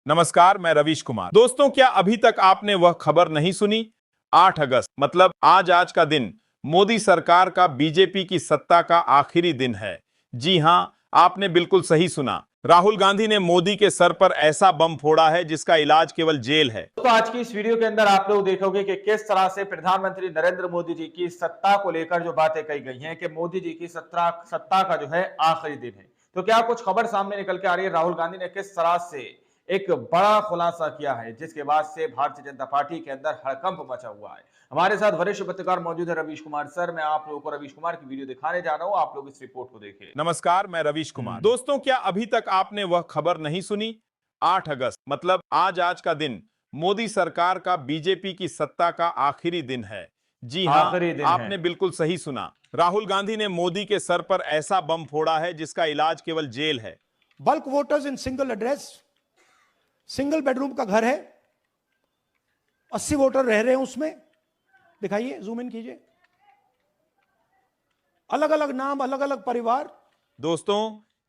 नमस्कार, मैं रवीश कुमार। दोस्तों, क्या अभी तक आपने वह खबर नहीं सुनी? 8 अगस्त मतलब आज का दिन मोदी सरकार का बीजेपी की सत्ता का आखिरी दिन है। जी हां, आपने बिल्कुल सही सुना। राहुल गांधी ने मोदी के सर पर ऐसा बम फोड़ा है जिसका इलाज केवल जेल है। तो आज की इस वीडियो के अंदर आप लोग देखोगे कि किस तरह से प्रधानमंत्री नरेंद्र मोदी जी की सत्ता को लेकर जो बातें कही गई हैं कि मोदी जी की सत्ता का जो है आखिरी दिन है। तो क्या कुछ खबर सामने निकल के आ रही है? राहुल गांधी ने किस तरह से एक बड़ा खुलासा किया है जिसके बाद से भारतीय जनता पार्टी के अंदर हड़कंप मचा हुआ है। हमारे साथ वरिष्ठ पत्रकार मौजूद है रवीश कुमार सर। मैं आप लोगों को रवीश कुमार की वीडियो दिखाने जा रहा हूं, आप लोग इस रिपोर्ट को देखिए। नमस्कार, मैं रवीश कुमार। दोस्तों, क्या अभी तक आपने वह खबर नहीं सुनी? 8 अगस्त मतलब आज का दिन मोदी सरकार का बीजेपी की सत्ता का आखिरी दिन है। जी हां, आखिरी दिन है। आपने बिल्कुल सही सुना। राहुल गांधी ने मोदी के सर पर ऐसा बम फोड़ा है जिसका इलाज केवल जेल है। Bulk voters in single address, single bedroom का घर है, 80 वोटर रह रहे हैं उसमें। दिखाइए, जूम इन कीजिए। अलग अलग नाम, अलग अलग परिवार। दोस्तों,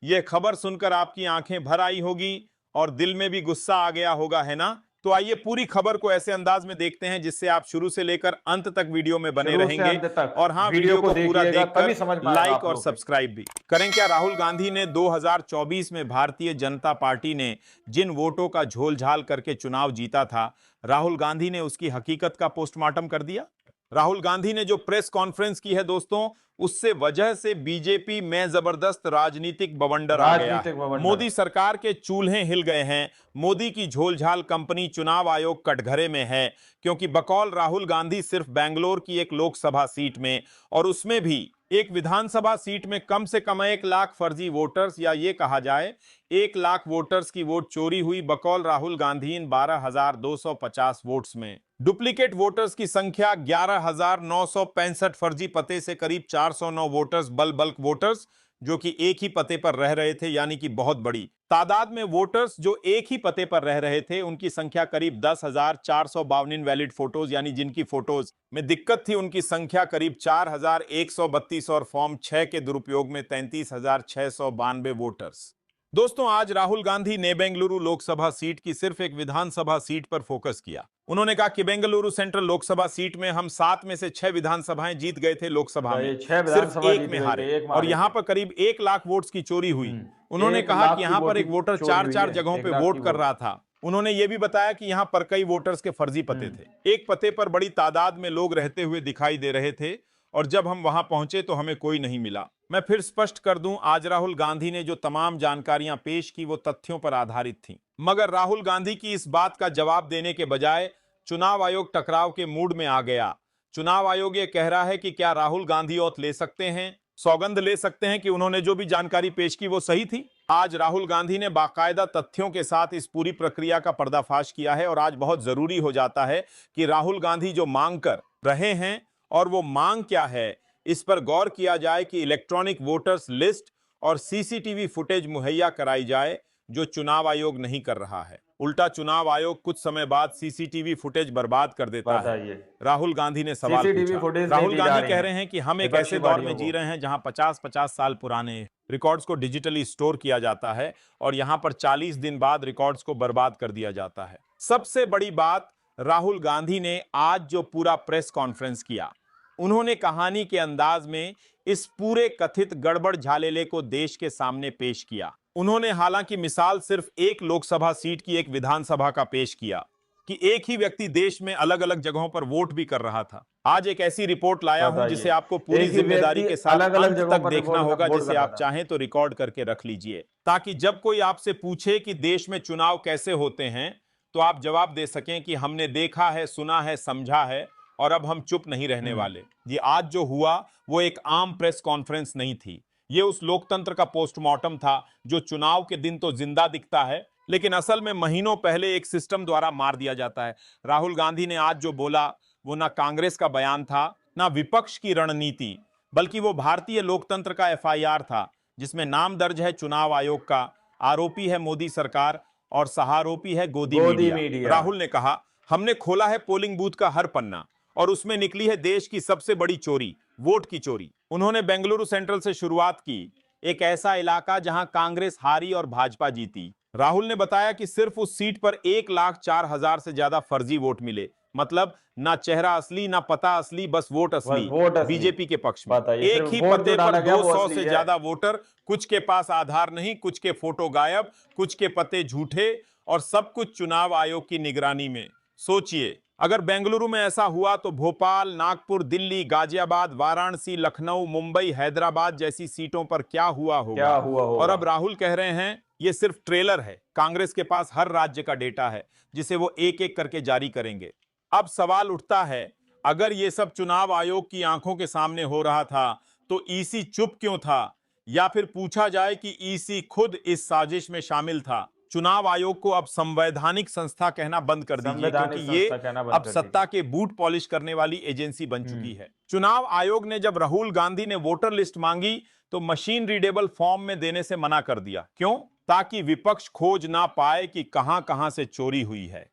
यह खबर सुनकर आपकी आंखें भर आई होगी और दिल में भी गुस्सा आ गया होगा, है ना? तो आइए पूरी खबर को ऐसे अंदाज में देखते हैं जिससे आप शुरू से लेकर अंत तक वीडियो में बने रहेंगे। और हाँ, वीडियो को पूरा देखकर लाइक और सब्सक्राइब भी करें। क्या राहुल गांधी ने 2024 में भारतीय जनता पार्टी ने जिन वोटों का झोलझाल करके चुनाव जीता था, राहुल गांधी ने उसकी हकीकत का पोस्टमार्टम कर दिया। राहुल गांधी ने जो प्रेस कॉन्फ्रेंस की है दोस्तों, उससे वजह से बीजेपी में जबरदस्त राजनीतिक बवंडर आ गया है। मोदी सरकार के चूल्हे हिल गए हैं। मोदी की झोलझाल कंपनी चुनाव आयोग कटघरे में है, क्योंकि बकौल राहुल गांधी सिर्फ बेंगलोर की एक लोकसभा सीट में, और उसमें भी एक विधानसभा सीट में कम से कम 1 लाख फर्जी वोटर्स, या ये कहा जाए 1 लाख वोटर्स की वोट चोरी हुई बकौल राहुल गांधी इन 12,250 वोट्स में। डुप्लीकेट वोटर्स की संख्या 11,965 फर्जी पते से करीब 409 वोटर्स बल्क वोटर्स जो कि एक ही पते पर रह रहे थे, यानी कि बहुत बड़ी तादाद में वोटर्स जो एक ही पते पर रह रहे थे, उनकी संख्या करीब 10,452 वैलिड फोटोज, यानी जिनकी फोटोज में दिक्कत थी उनकी संख्या करीब 4,132 और फॉर्म 6 के दुरुपयोग में 33,692 वोटर्स। दोस्तों, आज राहुल गांधी ने बेंगलुरु लोकसभा सीट की सिर्फ एक विधानसभा सीट पर फोकस किया। उन्होंने कहा कि बेंगलुरु सेंट्रल लोकसभा सीट में हम 7 में से 6 विधानसभाएं जीत गए थे लोकसभा में, सिर्फ एक में हारे, और यहां पर करीब 1 लाख वोट्स की चोरी हुई। उन्होंने कहा कि यहां पर एक वोटर 4 जगहों पे वोट कर रहा था। उन्होंने ये भी बताया कि यहां पर कई वोटर्स के फर्जी पते थे। एक पते पर बड़ी तादाद में लोग रहते हुए दिखाई दे रहे थे, और जब हम वहां पहुंचे तो हमें कोई नहीं मिला। मैं फिर स्पष्ट कर दूं, आज राहुल गांधी ने जो तमाम जानकारियां पेश की वो तथ्यों पर आधारित थीं। मगर राहुल गांधी की इस बात का जवाब देने के बजाय चुनाव आयोग टकराव के मूड में आ गया। चुनाव आयोग ये कह रहा है कि क्या राहुल गांधी ओथ ले सकते हैं, सौगंध ले सकते हैं कि उन्होंने जो भी जानकारी पेश की वो सही थी। आज राहुल गांधी ने बाकायदा तथ्यों के साथ इस पूरी प्रक्रिया का पर्दाफाश किया है, और आज बहुत जरूरी हो जाता है कि राहुल गांधी जो मांग कर रहे हैं, और वो मांग क्या है, इस पर गौर किया जाए कि इलेक्ट्रॉनिक वोटर्स लिस्ट और सीसीटीवी फुटेज मुहैया कराई जाए, जो चुनाव आयोग नहीं कर रहा है। उल्टा चुनाव आयोग कुछ समय बाद सीसीटीवी फुटेज बर्बाद कर देता है। राहुल गांधी ने सवाल पूछा। राहुल गांधी कह रहे हैं कि हम एक ऐसे दौर में जी रहे हैं जहां 50-50 साल पुराने रिकॉर्ड्स को डिजिटली स्टोर किया जाता है, और यहां पर 40 दिन बाद रिकॉर्ड्स को बर्बाद कर दिया जाता है। सबसे बड़ी बात, राहुल गांधी ने आज जो पूरा प्रेस कॉन्फ्रेंस किया, उन्होंने कहानी के अंदाज में इस पूरे कथित गड़बड़ झालेले को देश के सामने पेश किया। उन्होंने हालांकि मिसाल सिर्फ एक लोकसभा सीट की एक विधानसभा का पेश किया कि एक ही व्यक्ति देश में अलग अलग जगहों पर वोट भी कर रहा था। आज एक ऐसी रिपोर्ट लाया हूं जिसे आपको पूरी जिम्मेदारी के साथ अंत तक देखना होगा, जिसे आप चाहें तो रिकॉर्ड करके रख लीजिए, ताकि जब कोई आपसे पूछे कि देश में चुनाव कैसे होते हैं तो आप जवाब दे सकें कि हमने देखा है, सुना है, समझा है, और अब हम चुप नहीं रहने वाले। ये आज जो हुआ वो एक आम प्रेस कॉन्फ्रेंस नहीं थी, ये उस लोकतंत्र का पोस्टमार्टम था जो चुनाव के दिन तो जिंदा दिखता है, लेकिन असल में महीनों पहले एक सिस्टम द्वारा मार दिया जाता है। राहुल गांधी ने आज जो बोला वो ना कांग्रेस का बयान था, ना विपक्ष की रणनीति, बल्कि वो भारतीय लोकतंत्र का एफआईआर था, जिसमें नाम दर्ज है चुनाव आयोग का, आरोपी है मोदी सरकार और सहारोपी है गोदी मीडिया। राहुल ने कहा, हमने खोला है पोलिंग बूथ का हर पन्ना, और उसमें निकली है देश की सबसे बड़ी चोरी, वोट की चोरी। उन्होंने बेंगलुरु सेंट्रल से शुरुआत की, एक ऐसा इलाका जहां कांग्रेस हारी और भाजपा जीती। राहुल ने बताया कि सिर्फ उस सीट पर 1,04,000 से ज्यादा फर्जी वोट मिले, मतलब ना चेहरा असली ना पता असली, बस वोट असली वोट असली। बीजेपी के पक्ष में। बताइए, एक सिर्फ ही वोट जो पते पर डाला गया वो 200 असली से है। ज्यादा वोटर, कुछ के पास आधार नहीं, कुछ के फोटो गायब, कुछ के पते झूठे, और सब कुछ चुनाव आयोग की निगरानी में। सोचिए, अगर बेंगलुरु में ऐसा हुआ तो भोपाल, नागपुर, दिल्ली, गाजियाबाद, वाराणसी, लखनऊ, मुंबई, हैदराबाद जैसी सीटों पर क्या हुआ होगा। क्या हुआ होगा। और अब राहुल कह रहे हैं ये सिर्फ ट्रेलर है, कांग्रेस के पास हर राज्य का डेटा है जिसे वो एक एक करके जारी करेंगे। अब सवाल उठता है, अगर ये सब चुनाव आयोग की आंखों के सामने हो रहा था तो ईसी चुप क्यों था, या फिर पूछा जाए कि ईसी खुद इस साजिश में शामिल था। चुनाव आयोग को अब संवैधानिक संस्था कहना बंद कर दीजिए, क्योंकि ये अब सत्ता के बूट पॉलिश करने वाली एजेंसी बन चुकी है। चुनाव आयोग ने जब राहुल गांधी ने वोटर लिस्ट मांगी तो मशीन रीडेबल फॉर्म में देने से मना कर दिया। क्यों? ताकि विपक्ष खोज ना पाए कि कहां कहां से चोरी हुई है।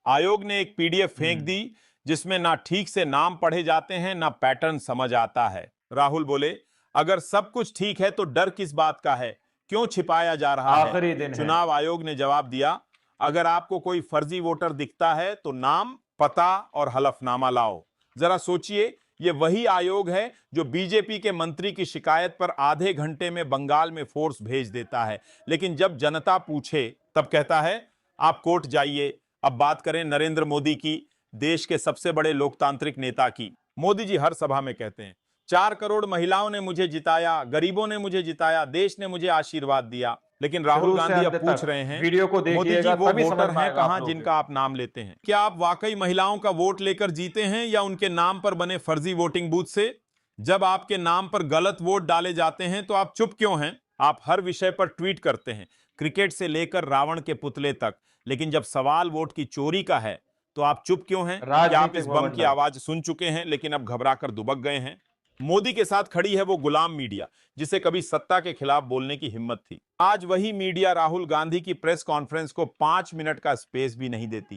आयोग ने एक पीडीएफ फेंक दी जिसमें ना ठीक से नाम पढ़े जाते हैं ना पैटर्न समझ आता है। राहुल बोले, अगर सब कुछ ठीक है तो डर किस बात का है, क्यों छिपाया जा रहा आखिरी है? दिन है। चुनाव आयोग ने जवाब दिया, अगर आपको कोई फर्जी वोटर दिखता है तो नाम, पता और हलफनामा लाओ। जरा सोचिए, ये वही आयोग है जो बीजेपी के मंत्री की शिकायत पर आधे घंटे में बंगाल में फोर्स भेज देता है, लेकिन जब जनता पूछे तब कहता है आप कोर्ट जाइए। अब बात करें नरेंद्र मोदी की, देश के सबसे बड़े लोकतांत्रिक नेता की। मोदी जी हर सभा में कहते हैं 4 करोड़ महिलाओं ने मुझे जिताया, गरीबों ने मुझे जिताया, देश ने मुझे आशीर्वाद दिया। लेकिन राहुल गांधी अब पूछ रहे हैं, वीडियो को मोदी जी देखिएगा वो तभी समझ वोटर में हैं आएगा आप कहां लोगों जिनका आप नाम लेते हैं? क्या आप वाकई महिलाओं का वोट लेकर जीते हैं या उनके नाम पर बने फर्जी वोटिंग बूथ से? जब आपके नाम पर गलत वोट डाले जाते हैं तो आप चुप क्यों हैं? आप हर विषय पर ट्वीट करते हैं, क्रिकेट से लेकर रावण के पुतले तक, लेकिन जब सवाल वोट की चोरी का है तो आप चुप क्यों हैं? क्या आप राजनीतिक इस बम की बवंडर। आवाज सुन चुके हैं लेकिन अब घबराकर दुबक गए हैं? मोदी के साथ खड़ी है वो गुलाम मीडिया जिसे कभी सत्ता के खिलाफ बोलने की हिम्मत थी। आज वही मीडिया राहुल गांधी की प्रेस कॉन्फ्रेंस को 5 मिनट का स्पेस भी नहीं देती।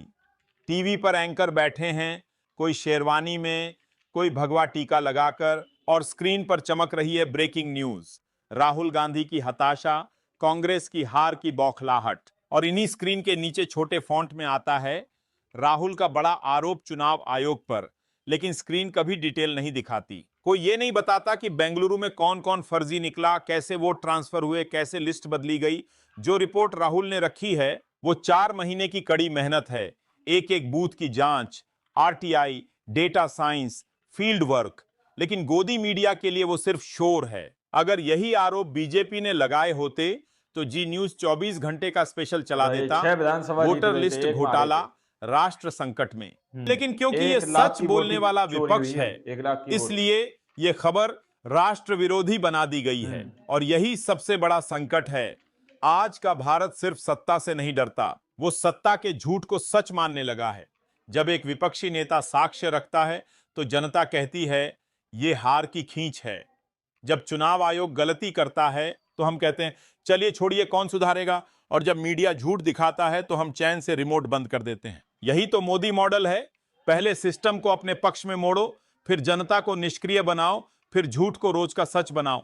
टीवी पर एंकर बैठे हैं, कोई शेरवानी में, कोई भगवा टीका लगाकर, और स्क्रीन पर चमक रही है ब्रेकिंग न्यूज, राहुल गांधी की हताशा, कांग्रेस की हार की बौखलाहट, और इन्हीं स्क्रीन के नीचे छोटे फॉन्ट में आता है राहुल का बड़ा आरोप चुनाव आयोग पर, लेकिन स्क्रीन कभी डिटेल नहीं दिखाती। कोई ये नहीं बताता कि बेंगलुरु में कौन कौन फर्जी निकला, कैसे वोट ट्रांसफर हुए, कैसे लिस्ट बदली गई। जो रिपोर्ट राहुल ने रखी है वो 4 महीने की कड़ी मेहनत है, एक एक बूथ की जांच, RTI, data science, field work. लेकिन गोदी मीडिया के लिए वो सिर्फ शोर है। अगर यही आरोप बीजेपी ने लगाए होते तो जी न्यूज 24 घंटे का स्पेशल चला देता, 6 विधानसभा जीत वोटर गए थे, लिस्ट एक घोटाला, मारे राष्ट्र संकट में। लेकिन क्योंकि ये 1 लाख सच की बोलने वोटिंग वाला चोरी विपक्ष हुई है, 1 लाख की वोट। इसलिए ये खबर राष्ट्र विरोधी बना दी गई है। और यही सबसे बड़ा संकट है। आज का भारत सिर्फ सत्ता से नहीं डरता, वो सत्ता के झूठ को सच मानने लगा है। जब एक विपक्षी नेता साक्ष्य रखता है तो जनता कहती है ये हार की खींच है। जब चुनाव आयोग गलती करता है तो हम कहते हैं चलिए छोड़िए कौन सुधारेगा, और जब मीडिया झूठ दिखाता है तो हम चैन से रिमोट बंद कर देते हैं। यही तो मोदी मॉडल है, पहले सिस्टम को अपने पक्ष में मोड़ो, फिर जनता को निष्क्रिय बनाओ, फिर झूठ को रोज का सच बनाओ।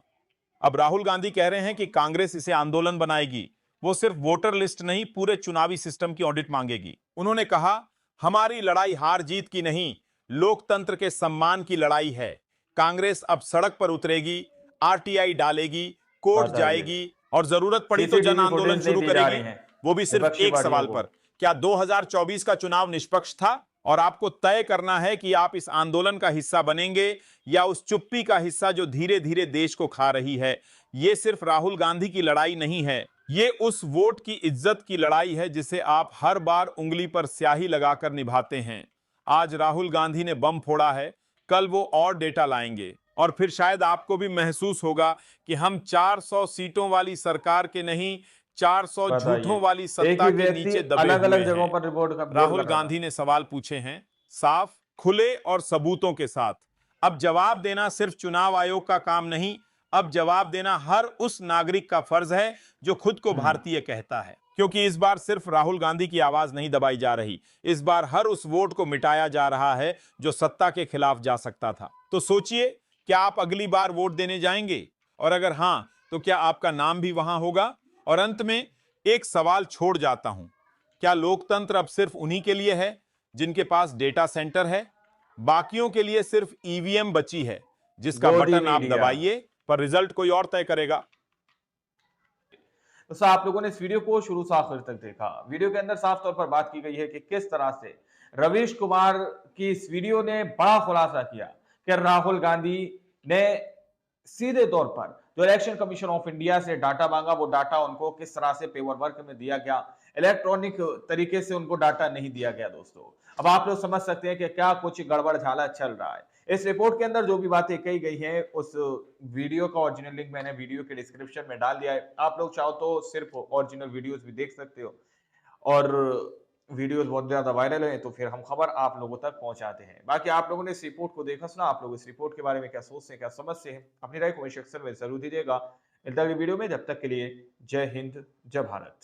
अब राहुल गांधी कह रहे हैं कि कांग्रेस इसे आंदोलन बनाएगी, वो सिर्फ वोटर लिस्ट नहीं पूरे चुनावी सिस्टम की ऑडिट मांगेगी। उन्होंने कहा हमारी लड़ाई हार जीत की नहीं, लोकतंत्र के सम्मान की लड़ाई है। कांग्रेस अब सड़क पर उतरेगी, आरटीआई डालेगी, कोर्ट जाएगी और जरूरत पड़ी तो जन आंदोलन शुरू करेगी, वो भी सिर्फ एक सवाल पर, क्या 2024 का चुनाव निष्पक्ष था? और आपको तय करना है कि आप इस आंदोलन का हिस्सा बनेंगे या उस चुप्पी का हिस्सा जो धीरे धीरे देश को खा रही है। ये सिर्फ राहुल गांधी की लड़ाई नहीं है, ये उस वोट की इज्जत की लड़ाई है जिसे आप हर बार उंगली पर स्याही लगाकर निभाते हैं। आज राहुल गांधी ने बम फोड़ा है, कल वो और डेटा लाएंगे और फिर शायद आपको भी महसूस होगा कि हम 400 सीटों वाली सरकार के नहीं, 400 झूठों वाली सत्ता के नीचे दबे अलग-अलग हुए जगहों हैं। पर रिपोर्ट का राहुल गांधी ने सवाल पूछे हैं, साफ, खुले और सबूतों के साथ। अब जवाब देना सिर्फ चुनाव आयोग का काम नहीं, अब जवाब देना हर उस नागरिक का फर्ज है जो खुद को भारतीय कहता है। क्योंकि इस बार सिर्फ राहुल गांधी की आवाज नहीं दबाई जा रही, इस बार हर उस वोट को मिटाया जा रहा है जो सत्ता के खिलाफ जा सकता था। तो सोचिए, क्या आप अगली बार वोट देने जाएंगे? और अगर हां, तो क्या आपका नाम भी वहां होगा? और अंत में, एक सवाल छोड़ जाता हूं, क्या लोकतंत्र अब सिर्फ उन्हीं के लिए है जिनके पास डेटा सेंटर है? बाकियों के लिए सिर्फ ईवीएम बची है जिसका गोदी बटन आप मीडिया। दबाइए, पर रिजल्ट कोई और तय करेगा। तो सर, आप लोगों ने इस वीडियो को शुरू से आखिर तक देखा। वीडियो के अंदर साफ तौर पर बात की गई है कि किस तरह से रवीश कुमार की इस वीडियो ने बड़ा खुलासा किया कि राहुल गांधी ने सीधे तौर पर जो इलेक्शन कमीशन ऑफ इंडिया से डाटा मांगा, वो डाटा उनको किस तरह से पेपर वर्क में दिया गया, इलेक्ट्रॉनिक तरीके से उनको डाटा नहीं दिया गया। दोस्तों, अब आप लोग समझ सकते हैं कि क्या कुछ गड़बड़ झाला चल रहा है। इस रिपोर्ट के अंदर जो भी बातें कही गई हैं, उस वीडियो का ओरिजिनल लिंक मैंने वीडियो के डिस्क्रिप्शन में डाल दिया है। आप लोग चाहो तो सिर्फ ओरिजिनल वीडियोस भी देख सकते हो, और वीडियोस बहुत ज्यादा वायरल है तो फिर हम खबर आप लोगों तक पहुंचाते हैं। बाकी आप लोगों ने इस रिपोर्ट को देखा सुना, आप लोग इस रिपोर्ट के बारे में क्या सोचते हैं, क्या समझते हैं, अपनी राय कमेंट सेक्शन में जरूर दीजिएगा। मिलता है अगली वीडियो में, जब तक के लिए जय हिंद, जय भारत।